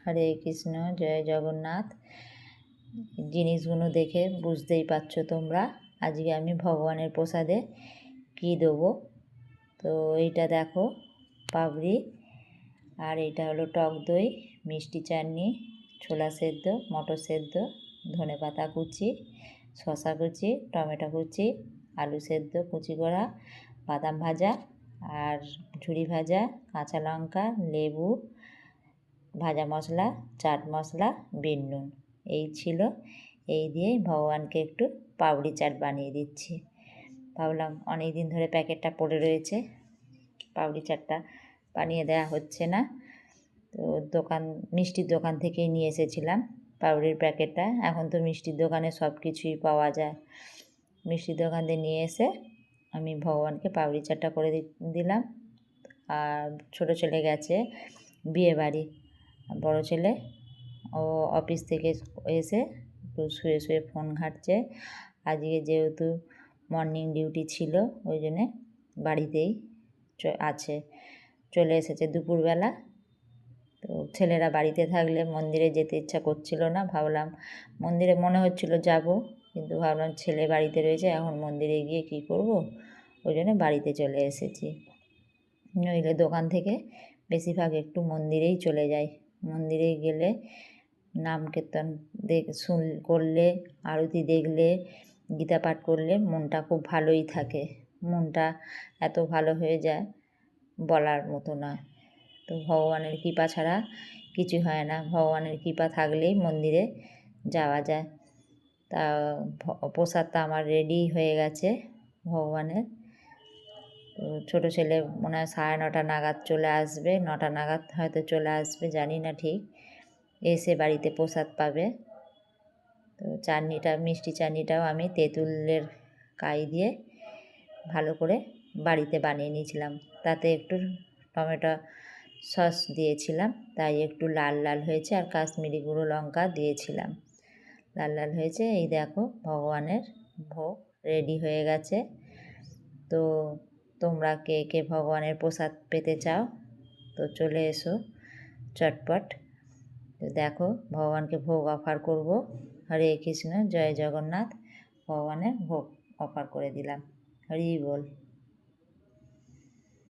হরে কৃষ্ণ, জয় জগন্নাথ। জিনিসগুলো দেখে বুঝতেই পারছো তোমরা আজকে আমি ভগবানের প্রসাদে কি দেবো। তো এইটা দেখো পাপড়ি, আর এটা হলো টক দই, মিষ্টি চাটনি, ছোলা সেদ্ধ, মটর সেদ্ধ, ধনেপাতা কুচি, শশা কুচি, টমেটো কুচি, আলু সেদ্ধ কুচি করা, বাদাম ভাজা আর ঝুরি ভাজা, কাঁচা লঙ্কা, লেবু, ভাজা মশলা, চাট মশলা, বিট নুন, এই ছিল। এই দিয়েই ভগবানকে একটু পাপড়ি চাট বানিয়ে দিচ্ছি। ভাবলাম অনেক দিন ধরে প্যাকেটটা পড়ে রয়েছে, পাপড়ি চাটটা বানিয়ে দেওয়া হচ্ছে না, তো মিষ্টির দোকান থেকেই নিয়ে এসেছিলাম পাপড়ির প্যাকেটটা। এখন তো মিষ্টির দোকানে সব কিছুই পাওয়া যায়। মিষ্টির দোকান থেকে নিয়ে এসে আমি ভগবানকে পাপড়ি চাটটা করে দিলাম। আর ছোটো ছেলে গেছে বিয়েবাড়ি, বড় ছেলে ও অফিস থেকে এসে একটু শুয়ে শুয়ে ফোন ঘাঁটছে। আজকে যেহেতু মর্নিং ডিউটি ছিল ওই জন্যে বাড়িতেই আছে, চলে এসেছে দুপুরবেলা। তো ছেলেরা বাড়িতে থাকলে মন্দিরে যেতে ইচ্ছা করছিল না, ভাবলাম মন্দিরে মনে হচ্ছিল যাব, কিন্তু ভাবলাম ছেলে বাড়িতে রয়েছে, এখন মন্দিরে গিয়ে কি করব, ওই জন্য বাড়িতে চলে এসেছি। নইলে দোকান থেকে বেশিরভাগ একটু মন্দিরেই চলে যাই। মন্দিরে গেলে নাম কীর্তন করলে, আরতি দেখলে, গীতা পাঠ করলে মনটা খুব ভালোই থাকে। মনটা এত ভালো হয়ে যায় বলার মতো নয়। তো ভগবানের কৃপা ছাড়া কিছু হয় না, ভগবানের কৃপা থাকলেই মন্দিরে যাওয়া যায়। তা প্রসাদটা আমার রেডি হয়ে গেছে ভগবানের। তো ছোটো ছেলে মনে হয় 9:30 নাগাদ চলে আসবে, 9টা নাগাদ হয়তো চলে আসবে, জানি না ঠিক। এসে বাড়িতে প্রসাদ পাবে। তো চাটনিটা, মিষ্টি চাটনিটাও আমি তেঁতুলের কাই দিয়ে ভালো করে বাড়িতে বানিয়ে নিয়েছিলাম। তাতে একটু টমেটো সস দিয়েছিলাম, তাই একটু লাল লাল হয়েছে, আর কাশ্মীরি গুঁড়ো লঙ্কা দিয়েছিলাম, লাল লাল হয়েছে। এই দেখো ভগবানের ভোগ রেডি হয়ে গেছে। তো তোমরা কে কে ভগবানের প্রসাদ পেতে চাও তো চলে এসো চটপট। তো দেখো ভগবানকে ভোগ অফার করব। হরে কৃষ্ণ, জয় জগন্নাথ। ভগবানের ভোগ অফার করে দিলাম। হরি বল।